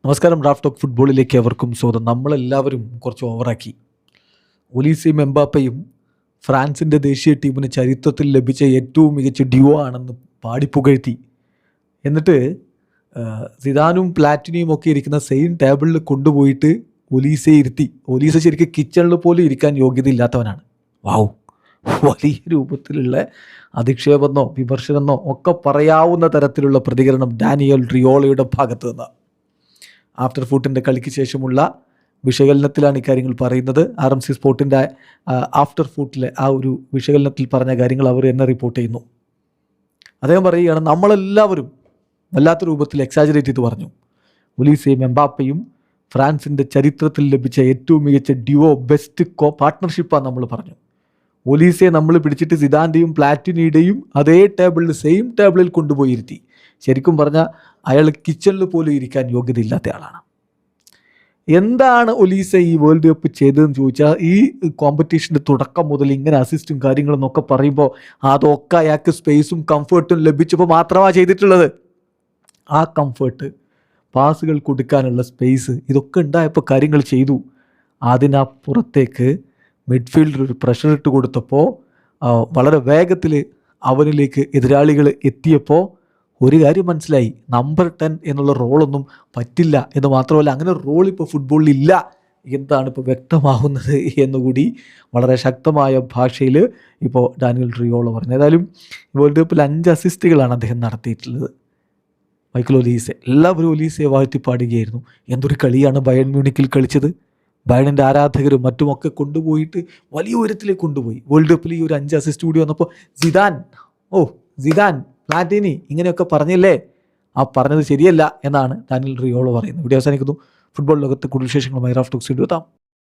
നമസ്കാരം. Raf talk ഫുട്ബോളിലേക്ക് അവർക്കും സ്വാഗതം. നമ്മളെല്ലാവരും കുറച്ച് ഓവറാക്കി. ഒലീസയും എംബാപ്പയും ഫ്രാൻസിൻ്റെ ദേശീയ ടീമിന് ചരിത്രത്തിൽ ലഭിച്ച ഏറ്റവും മികച്ച ഡ്യുവോ ആണെന്ന് പാടിപ്പുകഴ്ത്തി. എന്നിട്ട് സിദാനും പ്ലാറ്റിനിയും ഒക്കെ ഇരിക്കുന്ന സെയിം ടേബിളിൽ കൊണ്ടുപോയിട്ട് ഒലീസയെ ഇരുത്തി. ഒലീസ ശരിക്കും കിച്ചണിൽ പോലും ഇരിക്കാൻ യോഗ്യതയില്ലാത്തവനാണ്. വാവ്, വലിയ രൂപത്തിലുള്ള അധിക്ഷേപമെന്നോ വിമർശനമെന്നോ ഒക്കെ പറയാവുന്ന തരത്തിലുള്ള പ്രതികരണം ഡാനിയൽ റിയോളയുടെ ഭാഗത്ത് നിന്ന്. ആഫ്റ്റർ ഫുട്ടിൻ്റെ കളിക്ക് ശേഷമുള്ള വിശകലനത്തിലാണ് ഇക്കാര്യങ്ങൾ പറയുന്നത്. RMC സ്പോർട്ടിൻ്റെ ആഫ്റ്റർ ഫുട്ടിലെ ആ ഒരു വിശകലനത്തിൽ പറഞ്ഞ കാര്യങ്ങൾ അവർ എന്നെ റിപ്പോർട്ട് ചെയ്യുന്നു. അദ്ദേഹം പറയുകയാണ്, നമ്മളെല്ലാവരും വല്ലാത്ത രൂപത്തിൽ എക്സാജറേറ്റ് ചെയ്ത് പറഞ്ഞു. ഒലീസയും എംബാപ്പയും ഫ്രാൻസിൻ്റെ ചരിത്രത്തിൽ ലഭിച്ച ഏറ്റവും മികച്ച ഡ്യുവോ, ബെസ്റ്റ് പാർട്ട്ണർഷിപ്പാണ് നമ്മൾ പറഞ്ഞു. ഒലീസയെ നമ്മൾ പിടിച്ചിട്ട് സിദാൻ്റെയും പ്ലാറ്റിനിയുടെയും അതേ ടേബിളിൽ സെയിം ടേബിളിൽ കൊണ്ടുപോയി ഇരുത്തി. ശരിക്കും പറഞ്ഞാൽ അയാൾ കിച്ചണിൽ പോലും ഇരിക്കാൻ യോഗ്യതയില്ലാത്ത ആളാണ്. എന്താണ് ഒലീസ ഈ വേൾഡ് കപ്പ് ചെയ്തതെന്ന് ചോദിച്ചാൽ, ഈ കോമ്പറ്റീഷൻ്റെ തുടക്കം മുതൽ ഇങ്ങനെ അസിസ്റ്റും കാര്യങ്ങളും എന്നൊക്കെ പറയുമ്പോൾ അതൊക്കെ അയാൾക്ക് സ്പേസും കംഫർട്ടും ലഭിച്ചപ്പോൾ മാത്രമാണ് ചെയ്തിട്ടുള്ളത്. ആ കംഫർട്ട്, പാസുകൾ കൊടുക്കാനുള്ള സ്പേസ്, ഇതൊക്കെ ഉണ്ടായപ്പോൾ കാര്യങ്ങൾ ചെയ്തു. അതിനപ്പുറത്തേക്ക് മിഡ്ഫീൽഡർ ഒരു പ്രഷർ ഇട്ട് കൊടുത്തപ്പോൾ, വളരെ വേഗത്തിൽ അവനിലേക്ക് എതിരാളികൾ എത്തിയപ്പോൾ ഒരു കാര്യം മനസ്സിലായി, നമ്പർ 10 എന്നുള്ള റോളൊന്നും പറ്റില്ല എന്ന് മാത്രമല്ല, അങ്ങനെ റോൾ ഇപ്പോൾ ഫുട്ബോളിൽ ഇല്ല എന്താണ് ഇപ്പോൾ വ്യക്തമാകുന്നത് എന്നുകൂടി വളരെ ശക്തമായ ഭാഷയിൽ ഇപ്പോൾ ഡാനിയൽ റിയോള പറഞ്ഞു. ഏതായാലും വേൾഡ് കപ്പിൽ 5 അസിസ്റ്റുകളാണ് അദ്ദേഹം നടത്തിയിട്ടുള്ളത്. മൈക്കൽ ഒലീസെ, എല്ലാവരും ഒലീസയെ വാഴ്ത്തിപ്പാടുകയായിരുന്നു. എന്തൊരു കളിയാണ് ബയൺ മ്യൂണിക്കിൽ കളിച്ചത്. ബയണിൻ്റെ ആരാധകരും മറ്റുമൊക്കെ കൊണ്ടുപോയിട്ട് വലിയ ഉയരത്തിലേക്ക് കൊണ്ടുപോയി. വേൾഡ് കപ്പിൽ ഈ ഒരു 5 അസിസ്റ്റ് കൂടി വന്നപ്പോൾ സിദാൻ പ്ലാറ്റിനി ഇങ്ങനെയൊക്കെ പറഞ്ഞില്ലേ, ആ പറഞ്ഞത് ശരിയല്ല എന്നാണ് ഡാനിയൽ റിയോള പറയുന്നത്. വീഡിയോ അവസാനിക്കുന്നു. ഫുട്ബോൾ ലോകത്ത് കൂടുതൽ വിശേഷങ്ങളുമായി റാഫ് ടോക്സ് എത്താം.